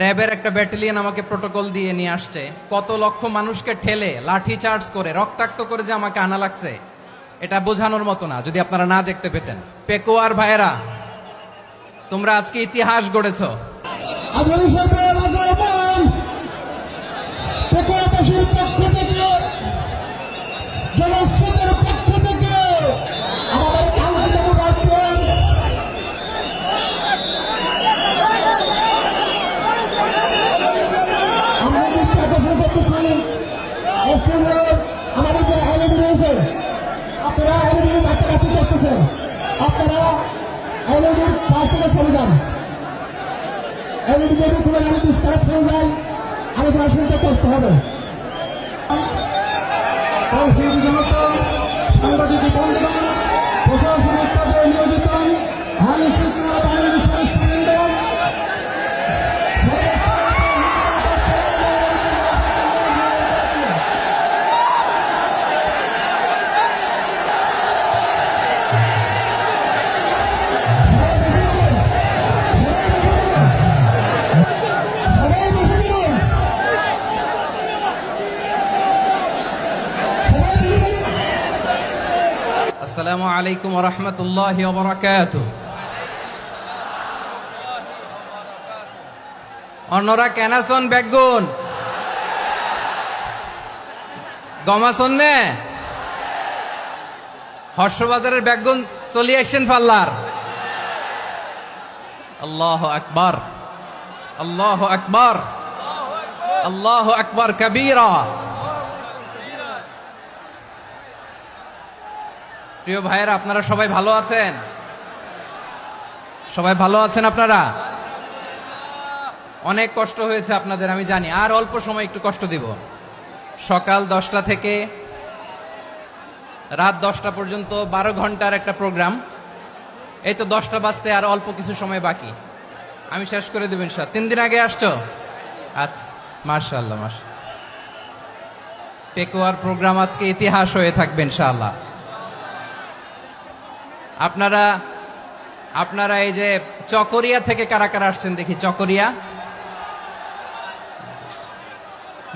র্যাবের একটা ব্যাটালিয়ন আমাকে প্রোটোকল দিয়ে নিয়ে আসছে, কত লক্ষ মানুষকে ঠেলে লাঠি চার্জ করে রক্তাক্ত করে যে আমাকে আনা লাগছে, এটা বোঝানোর মতো না যদি আপনারা না দেখতে পেতেন। পেকুয়ার ভাইয়েরা, তোমরা আজকে ইতিহাস গড়েছ। পেকুয়াবাসীর পক্ষ থেকে, জনস্রোতের পক্ষ থেকে আমাদের কাঙ্ক্ষিত রাষ্ট্রের আমরা দৃষ্টি আকর্ষণ করতেছি। আমাদের যে এলইডি রয়েছে, আপনারা এলইডির কাছাকাছি করতেছেন, আপনারা এলইডির পাশ থেকে চলে যান। এলইডি যদি কোনো এলইডি স্টার্ট হয়ে যায়, আলোচনা শুনতে কষ্ট হবে। সাংবাদিক বন্ধুগণ, প্রশাসনিক পদে নিয়োজিত আইন শৃঙ্খলা বাহিনীর সদস্যবৃন্দ, আসসালামু আলাইকুম ওয়া রাহমাতুল্লাহি ওয়া বারাকাতুহু। অন্যরা কেনাসন বেগুন গমাসন নে হর্ষবাজারের বেগুন চলি আসছেন পাল্লার। আল্লাহু আকবার, আল্লাহু আকবার, আল্লাহু আকবার কবীরা। প্রিয় ভাইয়েরা, আপনারা সবাই ভালো আছেন? সবাই ভালো আছেন? আপনারা অনেক কষ্ট হয়েছে আপনাদের, আমি জানি। আর অল্প সময় একটু কষ্ট দিব। সকাল 10টা থেকে রাত 10টা পর্যন্ত 12 ঘন্টার একটা প্রোগ্রাম। এই তো 10টা বাজতে আর অল্প কিছু সময় বাকি, আমি শেষ করে দেব ইনশাআল্লাহ। 3 দিন আগে আসছো? আচ্ছা, মাশাআল্লাহ মাশাআল্লাহ। পেকুয়ার প্রোগ্রাম আজকে ইতিহাস হয়ে থাকবে ইনশাআল্লাহ। আপনারা এই যে চকরিয়া থেকে কারা কারা আসছেন দেখি? চকরিয়া,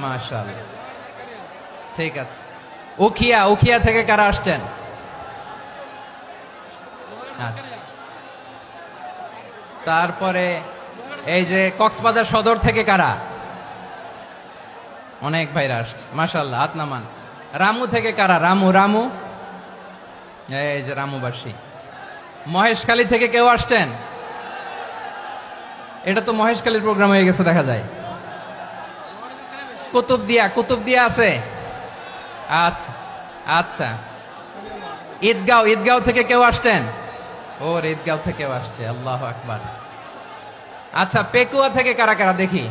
মাশাআল্লাহ, ঠিক আছে। উখিয়া থেকে কারা আসছেন? আচ্ছা। তারপরে এই যে কক্সবাজার সদর থেকে কারা? অনেক ভাইরা আসছে, মাশাআল্লাহ, হাত নামান। রামু থেকে কারা? রামু, এই যে রামুবাসী। মহেশখালী থেকে কেউ আসছেন? এটা তো মহেশখালীর প্রোগ্রাম হয়ে গেছে দেখা যায়। কুতুবদিয়া আছে? আচ্ছা আচ্ছা। ঈদগাঁও থেকে কেউ আসছেন? ওর ঈদগাঁও থেকেও আসছে, আল্লাহু আকবার। আচ্ছা, পেকুয়া থেকে কারা কারা দেখি?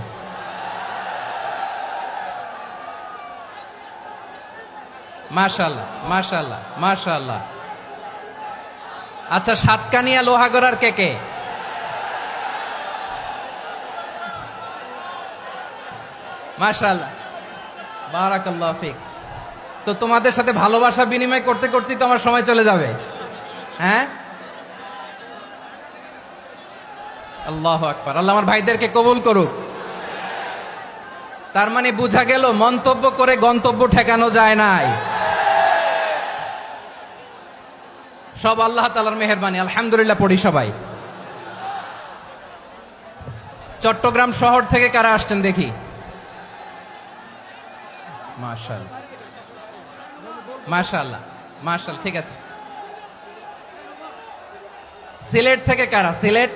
মাশাআল্লাহ মাশাআল্লাহ মাশাআল্লাহ। আচ্ছা, সাতকানিয়া লোহাগড়ার কে? মাশাআল্লাহ, বারাকাল্লাহু ফিক। তো তোমাদের সাথে ভালোবাসা বিনিময় করতে করতে তো আমার সময় চলে যাবে। হ্যাঁ, আল্লাহু আকবার। আল্লাহ আমার ভাইদেরকে কবুল করুক। তার মানে বোঝা গেল মন্তব্য করে গন্তব্য ঠেকানো যায় নাই। সব আল্লাহ তাআলার মেহেরবানি, আলহামদুলিল্লাহ পড়ি সবাই। চট্টগ্রাম শহর থেকে কারা আসছেন দেখি? মাশাআল্লাহ মাশাআল্লাহ মাশাআল্লাহ, ঠিক আছে। সিলেট থেকে কারা? সিলেট,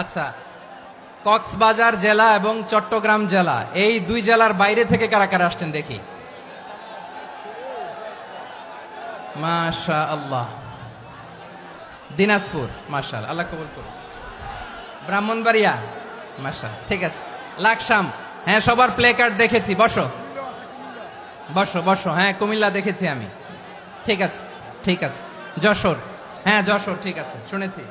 আচ্ছা। কক্সবাজার জেলা এবং চট্টগ্রাম জেলা, এই দুই জেলার বাইরে থেকে কারা কারা আসছেন দেখি? মাশাআল্লাহ। দিনাজপুর, মাশাআল্লাহ, আল্লাহ কবুল করুন। ব্রাহ্মণবাড়িয়া, মাশাআল্লাহ, ঠিক আছে। লাকসাম, হ্যাঁ, সবার প্লে কার্ড দেখেছি। বসো বসো বসো। হ্যাঁ, কুমিল্লা দেখেছি আমি, ঠিক আছে ঠিক আছে। যশোর, হ্যাঁ যশোর, ঠিক আছে, শুনেছি।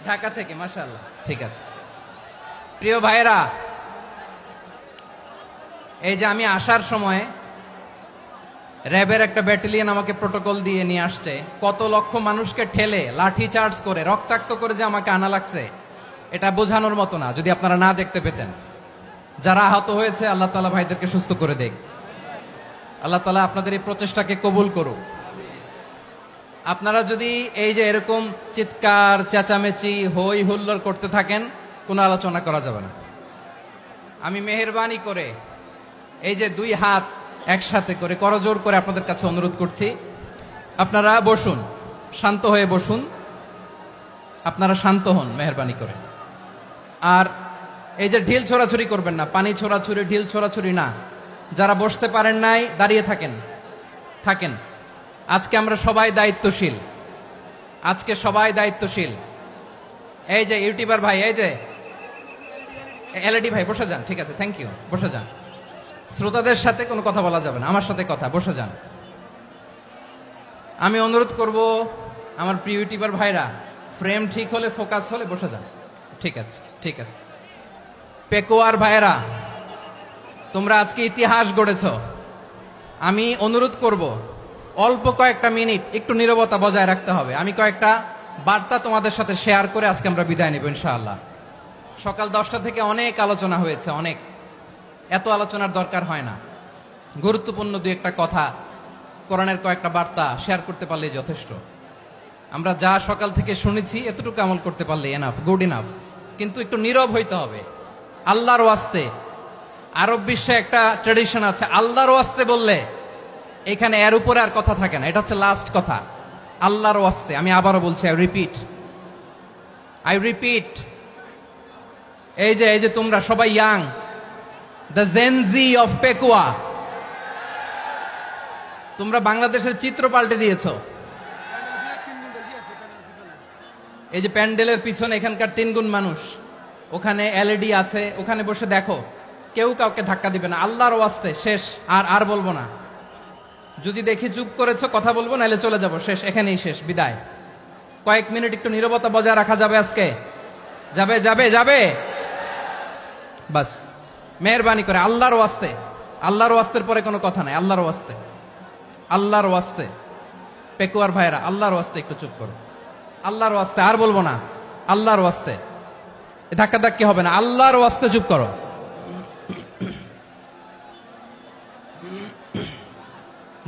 ঢাকা থেকে, মাশাআল্লাহ, ঠিক আছে। প্রিয় ভাইরা, এই যে আমি আসার সময় র্যাবের একটা ব্যাটালিয়ন আমাকে প্রোটোকল দিয়ে নিয়ে আসছে, কত লক্ষ মানুষকে ঠেলে লাঠি চার্জ করে রক্তাক্ত করে যে আমাকে আনা লাগছে, এটা বোঝানোর মতো না যদি আপনারা না দেখতে পেতেন। যারা আহত হয়েছে আল্লাহ তাআলা ভাইদেরকে সুস্থ করে দেখ। আল্লাহ তাআলা আপনাদের এই প্রচেষ্টাকে কবুল করুক। আপনারা যদি এই যে এরকম চিৎকার চেঁচামেচি হই হুল্লোড় করতে থাকেন, কোনো আলোচনা করা যাবে না। আমি মেহেরবানি করে এই যে দুই হাত একসাথে করে করজোড় করে আপনাদের কাছে অনুরোধ করছি, আপনারা বসুন, শান্ত হয়ে বসুন, আপনারা শান্ত হন মেহেরবানি করে। আর এই যে ঢিল ছোড়াছুরি করবেন না, পানি ছোড়াছুরি ঢিল ছোড়াছুরি না। যারা বসতে পারেন নাই দাঁড়িয়ে থাকেন। আজকে আমরা সবাই দায়িত্বশীল, আজকে সবাই দায়িত্বশীল। এই যে ইউটিউবার ভাই, এই যে এলইডি ভাই বসে যান, ঠিক আছে, থ্যাংক ইউ, বসে যান। শ্রোতাদের সাথে কোনো কথা বলা যাবে না, আমার সাথে কথা, বসে যান। আমি অনুরোধ করব আমার প্রিয় ইউটিউবার ভাইরা, ফ্রেম ঠিক হলে ফোকাস হলে বসে যান, ঠিক আছে, ঠিক আছে। পেকুয়ার ভাইরা, তোমরা আজকে ইতিহাস গড়েছ। আমি অনুরোধ করব অল্প কয়েকটা মিনিট একটু নীরবতা বজায় রাখতে হবে। আমি কয়েকটা বার্তা তোমাদের সাথে শেয়ার করে আজকে আমরা বিদায় নেব ইনশাআল্লাহ। সকাল 10টা থেকে অনেক আলোচনা হয়েছে, অনেক, এত আলোচনার দরকার হয় না। গুরুত্বপূর্ণ দুই একটা কথা, কোরআনের কয়েকটা বার্তা শেয়ার করতে পারলেই যথেষ্ট। আমরা যা সকাল থেকে শুনেছি এতটুকু আমল করতে পারলে এনাফ, গুড ইনাফ। কিন্তু একটু নীরব হইতে হবে আল্লাহর ওয়াস্তে। আরব বিশ্বে একটা ট্র্যাডিশন আছে, আল্লাহর ওয়াস্তে বললে এখানে এর উপরে আর কথা থাকে না, এটা হচ্ছে লাস্ট কথা। আল্লাহর ওয়াস্তে, আমি আবারও বলছি, আই রিপিট, এই যে তোমরা সবাই young, the Gen Z of Pekua, তোমরা বাংলাদেশের চিত্র পাল্টে দিয়েছ। এই যে প্যান্ডেলের পিছনে এখানকার 3 গুণ মানুষ, ওখানে এলইডি আছে, ওখানে বসে দেখো, কেউ কাউকে ধাক্কা দিবে না। আল্লাহর ওয়াস্তে শেষ, আর বলবো না। যদি দেখি চুপ করেছো কথা বলবো, নাহলে চলে যাবো, শেষ, এখানেই শেষ, বিদায়। কয়েক মিনিট একটু নীরবতা বজায় রাখা যাবে আজকে? যাবে বাস, মেহেরবানি করে আল্লাহর ওয়াস্তে। আল্লাহর ওয়াস্তের পরে কোনো কথা নাই, আল্লাহর ওয়াস্তে। পেকুয়ার ভাইরা, আল্লাহর ওয়াস্তে একটু চুপ করো, আল্লাহর ওয়াস্তে, আর বলবো না, আল্লাহর ওয়াস্তে। ধাক্কাধাক্কি হবে না, আল্লাহর ওয়াস্তে চুপ করো।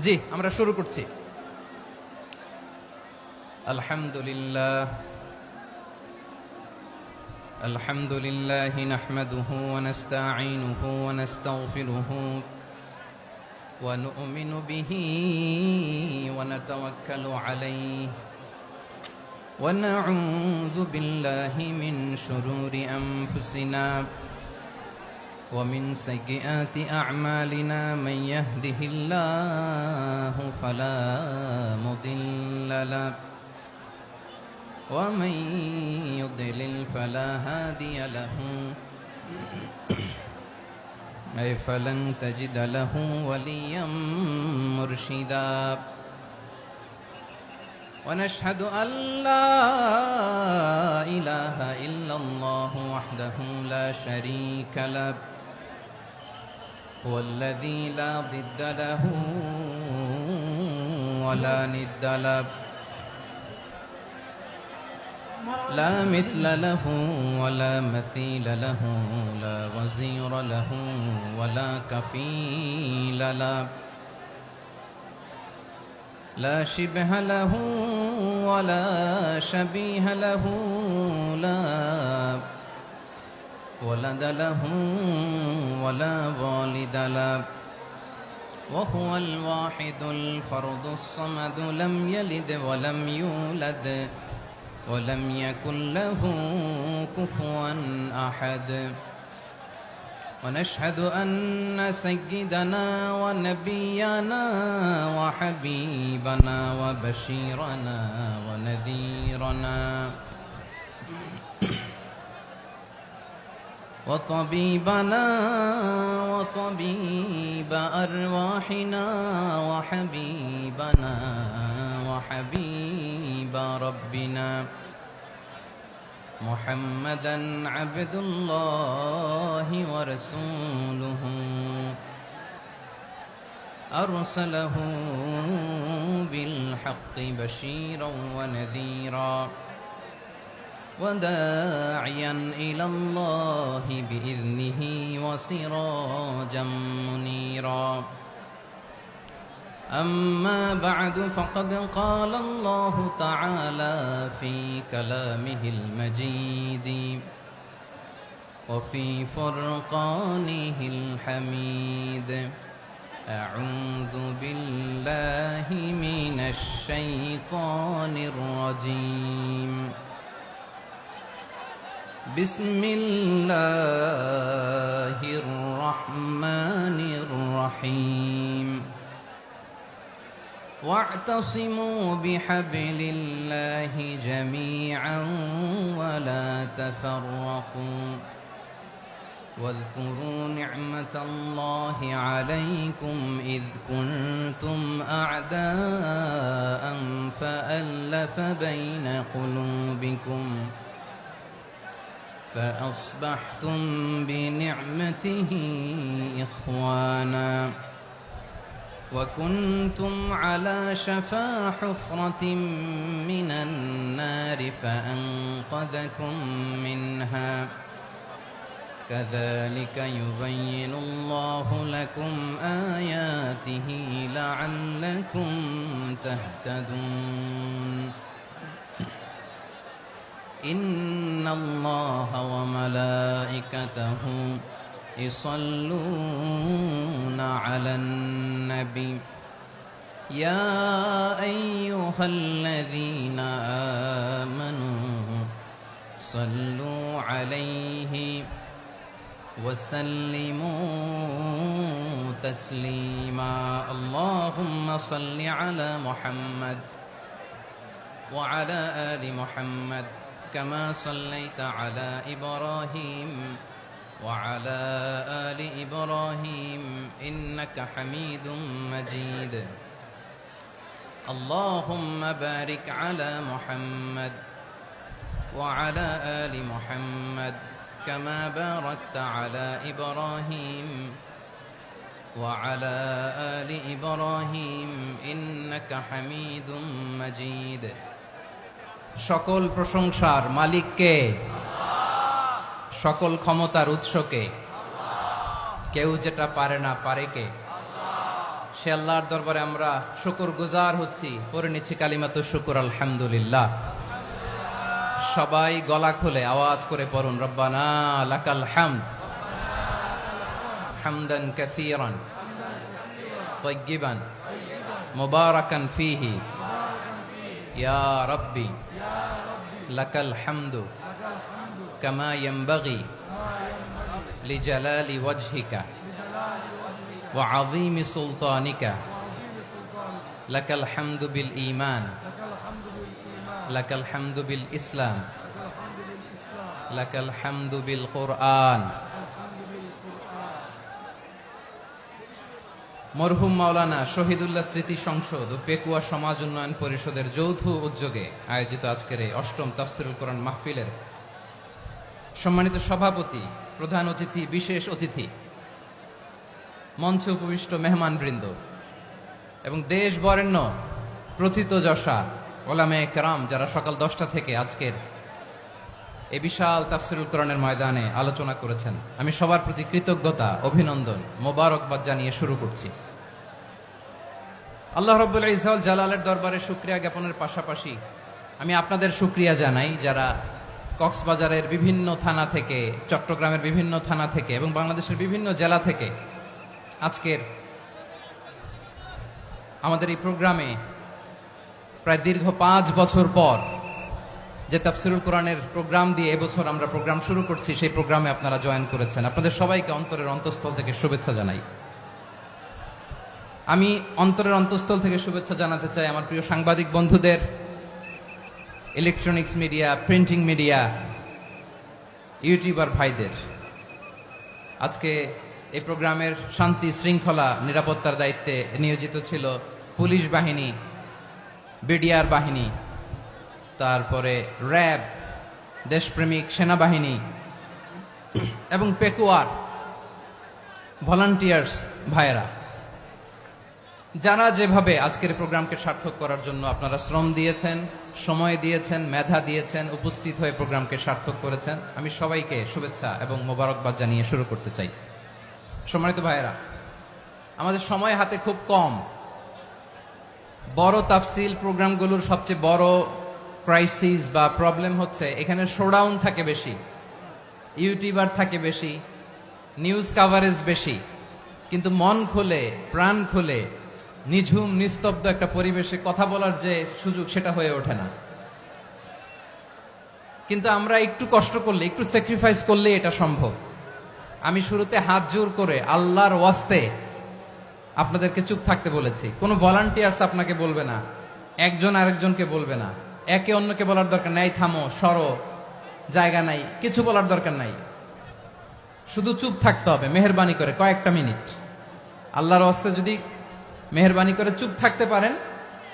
জি, আমরা শুরু করছি। আলহামদুলিল্লাহ নাহমাদুহু ওয়া নাস্তাঈনুহু ওয়া নাস্তাগফিরুহু ওয়া নু'মিনু বিহি ওয়া নাতাওয়াক্কালু আলাইহি ওয়া নাউযু বিল্লাহি মিন শুরুরি আনফুসিনা ومن سيئات أعمالنا من يهده الله فلا مضل له ومن يضلل فلا هادي له أي فلن تجد له وليا مرشدا ونشهد أن لا إله إلا الله وحده لا شريك له هو الذي لا ضد له ولا ند له لا مثل له ولا مثيل له لا وزير له ولا كفيل له لا شبه له ولا شبيه له لا ولد له ولا والد له وهو الواحد الفرد الصمد لم يلد ولم يولد ولم يكن له كفوا أحد ونشهد أن سيدنا ونبينا وحبيبنا وبشيرنا ونذيرنا وطبيبنا وطبيب أرواحنا وحبيبنا وحبيب ربنا محمدا عبد الله ورسوله أرسله بالحق بشيرا ونذيرا وداعيا إلى الله بإذنه وسراجا منيرا أما بعد فقد قال الله تعالى في كلامه المجيد وفي فرقانه الحميد أعوذ بالله من الشيطان الرجيم بسم الله الرحمن الرحيم واعتصموا بحبل الله جميعا ولا تفرقوا واذكروا نعمة الله عليكم إذ كنتم أعداء فألف بين قلوبكم فأصبحتم بنعمته إخوانا وكنتم على شفا حفرة من النار فأنقذكم منها كذلك يبين الله لكم آياته لعلكم تهتدون إن الله وملائكته يصلون على النبي يا أيها الذين آمنوا صلوا عليه وسلموا تسليما اللهم صل على محمد وعلى آل محمد كما صليت على إبراهيم وعلى آل إبراهيم إنك حميد مجيد اللهم بارك على محمد وعلى آل محمد كما باركت على إبراهيم وعلى آل إبراهيم إنك حميد مجيد সকল প্রশংসার মালিক কে? সকল ক্ষমতার উৎস কে? কেউ যেটা পারে না পারে কে? সে আল্লাহর দরবারে আমরা শুকরগুজার হচ্ছি, পড়ে নিচ্ছি কালিমাতু শুকর আলহামদুলিল্লাহ। সবাই গলা খুলে আওয়াজ করে পড়ুন রব্বানা লাকাল হামদ হামদান কাসীরান তাইয়্যিবান মুবারাকান ফীহি ইয়া রাব্বি লাকাল হামদু কামা ইয়ানবাগি লিজালালি ওয়াজহিকা ওয়া আযীমি সুলতানিকা লাকাল হামদু বিল ঈমান লাকাল হামদু বিল ইসলাম লাকাল হামদু বিল কুরআন। মরহুম মাওলানা শহীদুল্লাহ স্মৃতি সংসদ ও পেকুয়া সমাজ উন্নয়ন পরিষদের যৌথ উদ্যোগে আয়োজিত আজকের এই অষ্টম তাফসীরুল কোরআন মাহফিলের সম্মানিত সভাপতি, প্রধান অতিথি, বিশেষ অতিথি, মঞ্চে উপবিষ্ট মেহমানবৃন্দ এবং দেশ বরেণ্য প্রথিতযশা ওলামায়ে কেরাম যারা সকাল 10টা থেকে আজকের এই বিশাল তাফসীরুল কোরআনের ময়দানে আলোচনা করেছেন, আমি সবার প্রতি কৃতজ্ঞতা, অভিনন্দন, মোবারকবাদ জানিয়ে শুরু করছি। আল্লাহ রাব্বুল ইজ্জত ওয়াল জালালের দরবারে শুকরিয়া জ্ঞাপনের পাশাপাশি আমি আপনাদের শুকরিয়া জানাই যারা কক্সবাজারের বিভিন্ন থানা থেকে, চট্টগ্রামের বিভিন্ন থানা থেকে এবং বাংলাদেশের বিভিন্ন জেলা থেকে আজকের আমাদের এই প্রোগ্রামে প্রায় দীর্ঘ 5 বছর পর যে তাফসীরুল কোরআনের প্রোগ্রাম দিয়ে এবছর আমরা প্রোগ্রাম শুরু করছি, সেই প্রোগ্রামে আপনারা জয়েন করেছেন। আপনাদের সবাইকে অন্তরের অন্তঃস্থল থেকে শুভেচ্ছা জানাই। আমি অন্তরের অন্তঃস্থল থেকে শুভেচ্ছা জানাতে চাই আমার প্রিয় সাংবাদিক বন্ধুদের, electronics media, printing media, YouTuber ভাইদের। আজকে এই প্রোগ্রামের শান্তি শৃঙ্খলা নিরাপত্তার দায়িত্বে নিয়োজিত ছিল পুলিশ বাহিনী, বিডিআর বাহিনী, তারপরে র্যাব, দেশপ্রেমিক সেনাবাহিনী এবং পেকুয়ার ভলান্টিয়ার্স ভাইয়েরা। যারা যেভাবে আজকের প্রোগ্রামকে সার্থক করার জন্য আপনারা শ্রম দিয়েছেন, সময় দিয়েছেন, মেধা দিয়েছেন, উপস্থিত হয়ে প্রোগ্রামকে সার্থক করেছেন, আমি সবাইকে শুভেচ্ছা এবং মোবারকবাদ জানিয়ে শুরু করতে চাই। সম্মানিত ভাইয়েরা, আমাদের সময় হাতে খুব কম। বড় তাফসিল প্রোগ্রামগুলোর সবচেয়ে বড় ক্রাইসিস বা প্রবলেম হচ্ছে এখানে শোডাউন থাকে বেশি, ইউটিউবার থাকে বেশি, নিউজ কাভারেজ বেশি, কিন্তু মন খুলে প্রাণ খুলে নিঝুম নিস্তব্ধ একটা পরিবেশে কথা বলার যে সুযোগ সেটা হয়ে ওঠে না। কিন্তু আমরা একটু কষ্ট করলে, একটু স্যাক্রিফাইস করলে এটা সম্ভব। আমি শুরুতে হাত জোর করে আল্লাহর ওয়াস্তে আপনাদেরকে চুপ থাকতে বলেছি। কোনো ভলান্টিয়ার্স আপনাকে বলবে না, একজন আরেকজনকে বলবে না, একে অন্যকে বলার দরকার নাই, থামো সরো জায়গা নাই, কিছু বলার দরকার নাই। শুধু চুপ থাকতে হবে মেহেরবানি করে কয়েকটা মিনিট। আল্লাহর ওয়াস্তে যদি মেহেরবানি করে চুপ থাকতে পারেন,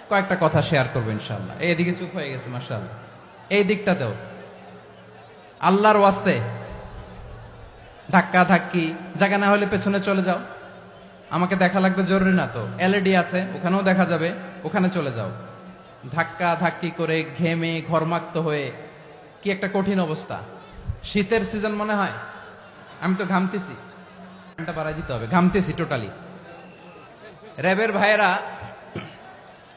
কয়েকটা কথা শেয়ার করবো ইনশাআল্লাহ। এইদিকে চুপ হয়ে গেছে মাশাআল্লাহ, এই দিকটাতেও আল্লাহর ওয়াস্তে ধাক্কা ধাক্কি জায়গা না হলে পেছনে চলে যাও। আমাকে দেখা লাগবে জরুরি না তো, এলইডি আছে ওখানেও দেখা যাবে, ওখানে চলে যাও। ধাক্কা ধাক্কি করে ঘেমে ঘরমাক্ত হয়ে কি একটা কঠিন অবস্থা। শীতের সিজন মনে হয়, আমি তো ঘামতেছি, বাড়াই দিতে হবে, ঘামতেছি টোটালি। র্যাবের ভাইয়েরা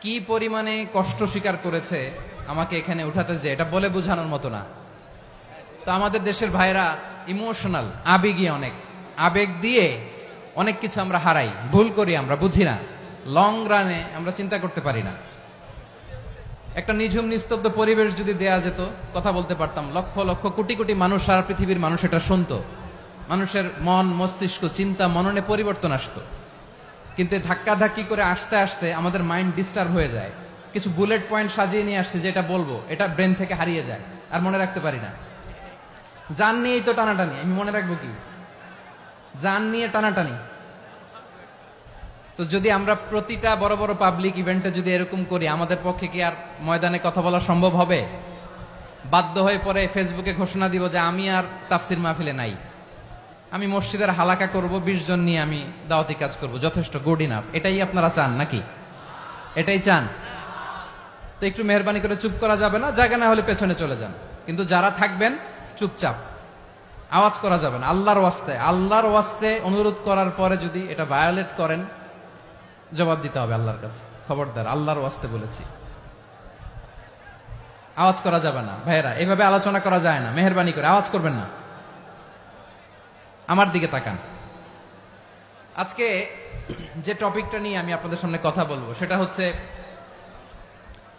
কি পরিমাণে কষ্ট স্বীকার করেছে আমাকে এখানে উঠাতে, যে এটা বলে বোঝানোর মতো না। তো আমাদের দেশের ভাইয়েরা ইমোশনাল, আবেগী অনেক, আবেগ দিয়ে অনেক কিছু আমরা হারাই, ভুল করি, আমরা বুঝি না, লং রানে আমরা চিন্তা করতে পারি না। একটা নিঝুম নিস্তব্ধ পরিবেশ যদি দেয়া যেত, কথা বলতে পারতাম, লক্ষ লক্ষ কোটি কোটি মানুষ, সারা পৃথিবীর মানুষ এটা শুনতো, মানুষের মন মস্তিষ্ক চিন্তা মননে পরিবর্তন আসতো। কিন্তু ধাক্কা ধাক্কি করে আসতে আসতে আমাদের মাইন্ড ডিস্টার্ব হয়ে যায়। কিছু বুলেট পয়েন্ট সাজিয়ে নিয়ে আসছে, যেটা বলবো এটা ব্রেন থেকে হারিয়ে যায়, আর মনে রাখতে পারি না। জান নিয়েই তো টানাটানি, আমি মনে রাখবো কি? জান নিয়ে টানাটানি। তো যদি আমরা প্রতিটা বড় বড় পাবলিক ইভেন্টে যদি এরকম করি, আমাদের পক্ষে কি আর ময়দানে কথা বলা সম্ভব হবে? বাধ্য হয়ে পরে ফেসবুকে ঘোষণা দিব যে আমি আর তাফসির মাহফিলে নাই, আমি মসজিদের হালাকা করব, 20 জন নিয়ে আমি দাওয়াতি কাজ করব, যথেষ্ট, গুড ইনাফ। এটাই আপনারা চান নাকি? এটাই চান? তো একটু মেহরবানি করে চুপ করা যাবে না, জায়গা না হলে পেছনে চলে যান। কিন্তু যারা থাকবেন চুপচাপ, আওয়াজ করা যাবে না। আল্লাহর ওয়াস্তে, আল্লাহর ওয়াস্তে অনুরোধ করার পরে যদি এটা ভায়োলেট করেন, জবাব দিতে হবে আল্লাহর কাছে। খবরদার, আল্লাহর ওয়াস্তে বলেছি, আওয়াজ করা যাবে না। ভাইয়েরা, এভাবে আলোচনা করা যায় না, মেহরবানি করে আওয়াজ করবেন না। আমার দিকে তাকান। আজকে যে টপিকটা নিয়ে আমি আপনাদের সামনে কথা বলবো সেটা হচ্ছে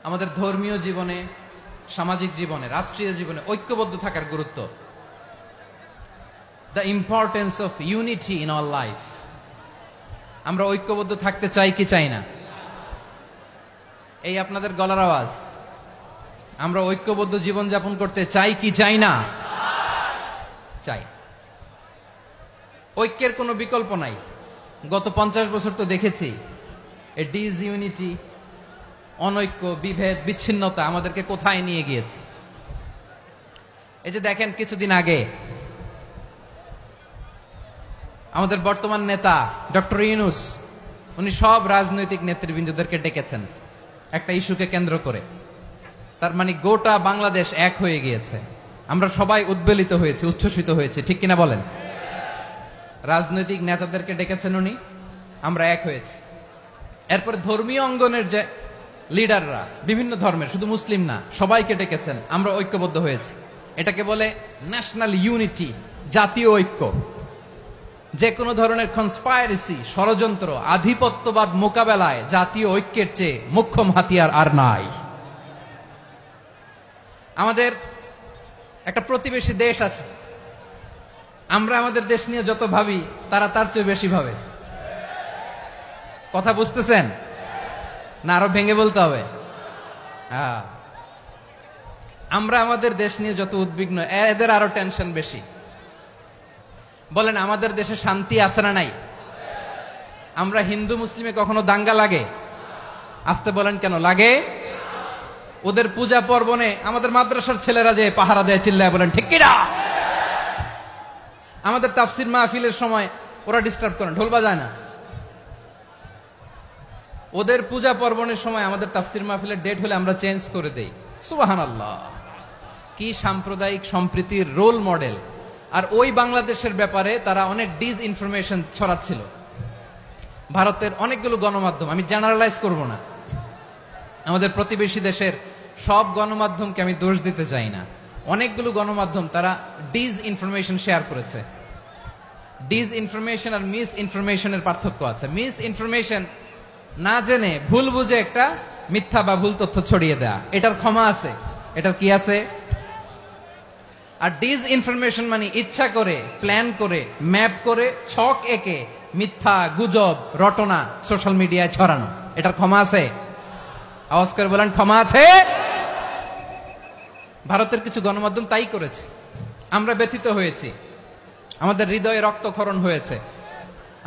আমাদের ধর্মীয় জীবনে, সামাজিক জীবনে, রাষ্ট্রীয় জীবনে ঐক্যবদ্ধ থাকার গুরুত্ব। The importance of unity in our life. আমরা ঐক্যবদ্ধ থাকতে চাই কি চাই না? এই আপনাদের গলার আওয়াজ। আমরা ঐক্যবদ্ধ জীবন যাপন করতে চাই কি চাই না? চাই। ঐক্যের কোনো বিকল্প নাই। গত 50 বছর তো দেখেছি এই ডিসইউনিটি, অনৈক্য, বিভেদ, বিচ্ছিন্নতা আমাদেরকে কোথায় নিয়ে গিয়েছে। এই যে দেখেন, কিছুদিন আগে আমাদের বর্তমান নেতা ডক্টর ইউনূস, উনি সব রাজনৈতিক নেতৃবৃন্দদেরকে ডেকেছেন একটা ইস্যুকে কেন্দ্র করে। তার মানে গোটা বাংলাদেশ এক হয়ে গিয়েছে। আমরা সবাই উদ্বেলিত হয়েছি, উচ্ছ্বসিত হয়েছে, ঠিক কিনা বলেন? রাজনৈতিক নেতাদেরকে ডেকেছেন উনি, আমরা এক হয়েছি। এরপরে ধর্মীয় অঙ্গনের যে লিডাররা, বিভিন্ন ধর্মের, শুধু মুসলিম না, সবাইকে ডেকেছেন, আমরা ঐক্যবদ্ধ হয়েছি। এটাকে বলে ন্যাশনাল ইউনিটি, জাতীয় ঐক্য। যে কোনো ধরনের কনস্পাইরেসি, ষড়যন্ত্র, আধিপত্যবাদ মোকাবেলায় জাতীয় ঐক্যের চেয়ে মোক্ষম হাতিয়ার আর নাই। আমাদের একটা প্রতিবেশী দেশ আছে, আমরা আমাদের দেশ নিয়ে যত ভাবি তারা তার চেয়ে বেশি ভাবে। কথা বুঝতেছেন না? আরো ভেঙে বলতে হবে। আমরা আমাদের দেশ নিয়ে যত উদ্বিগ্ন, এদের আরো টেনশন বেশি। বলেন, আমাদের দেশে শান্তি আছে না নাই? আমরা হিন্দু মুসলিমে কখনো দাঙ্গা লাগে? আসতে বলেন, কেন লাগে? ওদের পূজা পার্বণে আমাদের মাদ্রাসার ছেলেরা যে পাহারা দেয়, চিল্লায় বলেন ঠিক কিনা? আমাদের তাফসির মাহফিলের সময় ওরা ডিস্টার্ব করেন, ঢোল বাজায় না। ওদের পূজা পার্বণের সময় আমাদের তাফসির মাহফিলের ডেট হলে আমরা চেঞ্জ করে দেই। সুবহানাল্লাহ, কি সাম্প্রদায়িক সম্প্রীতির রোল মডেল। আর ওই বাংলাদেশের ব্যাপারে তারা অনেক ডিস ইনফরমেশন ছড়াচ্ছিল। ভারতের অনেকগুলো গণমাধ্যম, আমি জেনারেলাইজ করব না, আমাদের প্রতিবেশী দেশের সব গণমাধ্যমকে আমি দোষ দিতে চাই না, অনেকগুলো গণমাধ্যম তারা ডিস ইনফরমেশন শেয়ার করেছে। ডিস ইনফরমেশন আর মিস ইনফরমেশনের পার্থক্য আছে। মিস ইনফরমেশন না জেনে ভুল বুঝে একটা মিথ্যা বা ভুল তথ্য ছড়িয়ে দেয়া, এটার ক্ষমা আছে, এটার কি আছে। আর ডিস ইনফরমেশন মানে ইচ্ছা করে, প্ল্যান করে, ম্যাপ করে, ছক এঁকে মিথ্যা, গুজব, রটনা সোশ্যাল মিডিয়ায় ছড়ানো, এটার ক্ষমা আছে? আওয়াজ করে বলেন, ক্ষমা আছে? ভারতের কিছু গণমাধ্যম তাই করেছে। আমরা ব্যথিত হয়েছি, আমাদের হৃদয়ে রক্তক্ষরণ হয়েছে।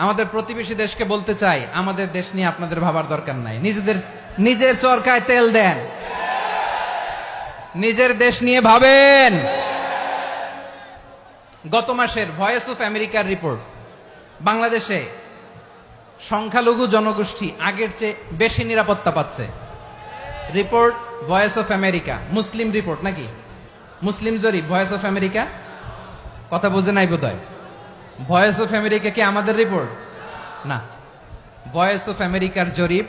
আমাদের প্রতিবেশী দেশকে বলতে চাই, আমাদের দেশ নিয়ে আপনাদের ভাবার দরকার নাই, নিজের চরকায় তেল দেন, নিজের দেশ নিয়ে ভাবেন। গত মাসের ভয়েস অফ আমেরিকার রিপোর্ট, বাংলাদেশে সংখ্যালঘু জনগোষ্ঠী আগের চেয়ে বেশি নিরাপত্তা পাচ্ছে। Report voice of America, Muslim report নাকি? মুসলিম জরিপ, ভয়েস অফ আমেরিকা। কথা বুঝে নাই বোধহয়। ভয়েস অফ আমেরিকা কি আমাদের রিপোর্ট? না, ভয়েস অফ আমেরিকার জরিপ,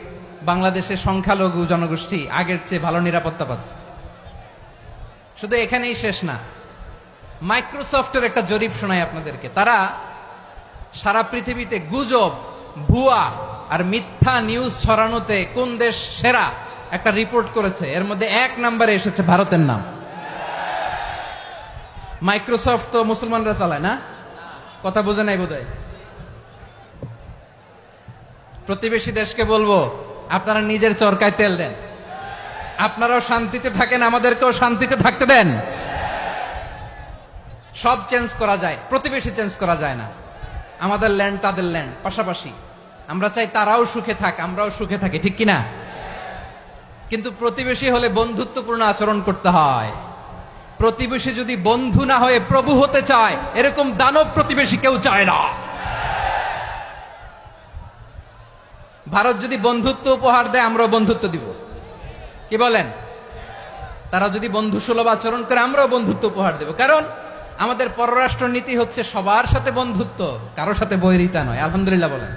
বাংলাদেশের সংখ্যালঘু জনগোষ্ঠী আগের চেয়ে ভালো নিরাপত্তা পাচ্ছে। শুধু এখানেই শেষ না, মাইক্রোসফটের একটা জরিপ শোনাই আপনাদেরকে। তারা সারা পৃথিবীতে গুজব, ভুয়া আর মিথ্যা নিউজ ছড়ানোতে কোন দেশ সেরা একটা রিপোর্ট করেছে। এর মধ্যে 1 নম্বরে এসেছে ভারতের নাম। মাইক্রোসফট তো মুসলমানরা চালায় না? কথা বোঝে নাই বোধহয়। প্রতিবেশী দেশকে বলবো, আপনারা নিজের চরকায় তেল দেন, আপনারাও শান্তিতে থাকেন, আমাদেরকেও শান্তিতে থাকতে দেন। সব চেঞ্জ করা যায়, প্রতিবেশী চেঞ্জ করা যায় না। আমাদের ল্যান্ড তাদের ল্যান্ড, পাশাপাশি। আমরা চাই তারাও সুখে থাক, আমরাও সুখে থাকি, ঠিক কিনা? কিন্তু প্রতিবেশী হলে বন্ধুত্বপূর্ণ আচরণ করতে হয়। প্রতিবেশী যদি বন্ধু না হয়ে প্রভু হতে চায়, এরকম দানব প্রতিবেশী কেউ চায় না। ভারত যদি বন্ধুত্ব উপহার দেয়, আমরাও বন্ধুত্ব দিব, কি বলেন? তারা যদি বন্ধু সুলভ আচরণ করে, আমরাও বন্ধুত্ব উপহার দেব। কারণ আমাদের পররাষ্ট্র নীতি হচ্ছে সবার সাথে বন্ধুত্ব, কারোর সাথে বৈরিতা নয়। আলহামদুলিল্লাহ বলেন,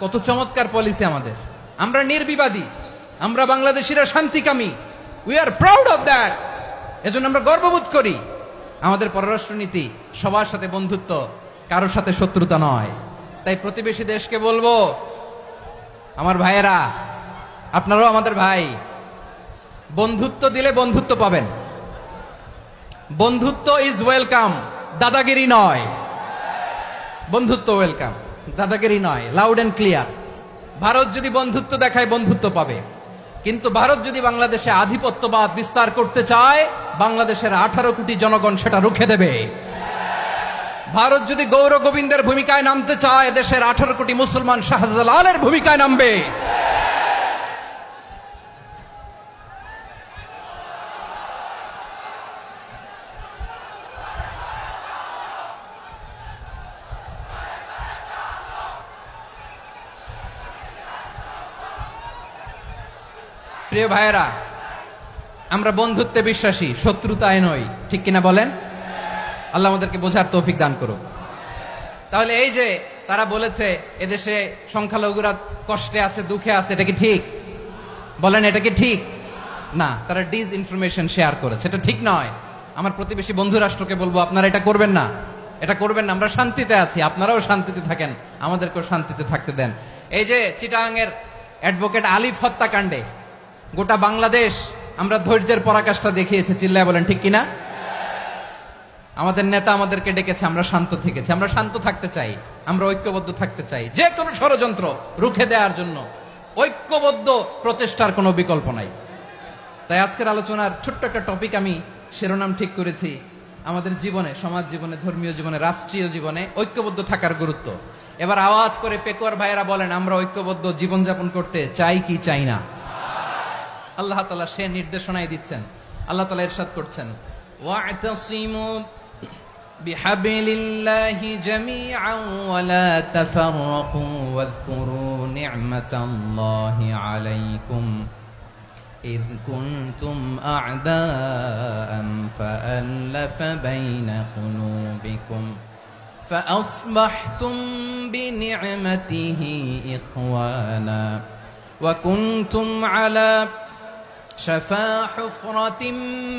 কত চমৎকার পলিসি আমাদের। আমরা নির্বিবাদী, আমরা বাংলাদেশিরা শান্তিকামী, we are proud of that. এজন্য আমরা গর্ববোধ করি। আমাদের পররাষ্ট্র নীতি সবার সাথে বন্ধুত্ব, কারোর সাথে শত্রুতা নয়। তাই প্রতিবেশী দেশকে বলবো, আমার ভাইয়েরা, আপনারাও আমাদের ভাই, বন্ধুত্ব দিলে বন্ধুত্ব পাবেন। বন্ধুত্ব ইজ ওয়েলকাম, দাদাগিরি নয়। বন্ধুত্ব ওয়েলকাম, দাদাগিরি নয়, লাউড এন্ড ক্লিয়ার। ভারত যদি বন্ধুত্ব দেখায়, বন্ধুত্ব পাবে। কিন্তু ভারত যদি বাংলাদেশে আধিপত্যবাদ বিস্তার করতে চায়, বাংলাদেশের 18 কোটি জনগণ সেটা রুখে দেবে। ভারত যদি গৌর গোবিন্দের ভূমিকায় নামতে চায়, দেশের 18 কোটি মুসলমান শাহজালালের ভূমিকায় নামবে। প্রিয় ভাইয়েরা, আমরা বন্ধুত্বে বিশ্বাসী, শত্রুতায় নই, ঠিক কিনা বলেন? আল্লাহ আমাদেরকে বোঝার তৌফিক দান করুক। তাহলে এই যে তারা বলেছে এদেশে সংখ্যালঘুরা কষ্টে আছে, দুঃখে আছে, এটা কি ঠিক? বলেন, এটা কি ঠিক? না, তারা ডিস ইনফরমেশন শেয়ার করেছে, এটা ঠিক নয়। আমার প্রতিবেশী বন্ধু রাষ্ট্রকে বলবো, আপনারা এটা করবেন না, এটা করবেন না। আমরা শান্তিতে আছি, আপনারাও শান্তিতে থাকেন, আমাদেরকেও শান্তিতে থাকতে দেন। এই যে চিটাগাংয়ের অ্যাডভোকেট আলিফ হত্যাকাণ্ডে গোটা বাংলাদেশ আমরা ধৈর্যের পরাকাষ্ঠা দেখিয়েছে, চিল্লায় বলেন ঠিক কিনা? আমাদের নেতা আমাদেরকে ডেকেছে, আমরা শান্ত থেকেছি। আমরা শান্ত থাকতে চাই, আমরা ঐক্যবদ্ধ থাকতে চাই। যে কোনো ষড়যন্ত্র রুখে দেওয়ার জন্য ঐক্যবদ্ধ প্রচেষ্টার কোনো বিকল্প নাই। তাই আজকের আলোচনার ছোট্ট একটা টপিক আমি শিরোনাম ঠিক করেছি, আমাদের জীবনে, সমাজ জীবনে, ধর্মীয় জীবনে, রাষ্ট্রীয় জীবনে ঐক্যবদ্ধ থাকার গুরুত্ব। এবার আওয়াজ করে পেকুয়ার ভাইয়েরা বলেন, আমরা ঐক্যবদ্ধ জীবনযাপন করতে চাই কি চাই না? আল্লাহ তাআলা সে নির্দেশনাই দিচ্ছেন। আল্লাহ তাআলা ইরশাদ করছেন, ওয়া'তাসিমু বিহাবিলিল্লাহি জামিআন ওয়া লা তাফাররাকু ওয়াযকুরু نعمة الله عليكم إذ كنتم أعداء فألف بين قلوبكم فأصبحتم بنعمته إخوانا وكنتم على شفا حفرة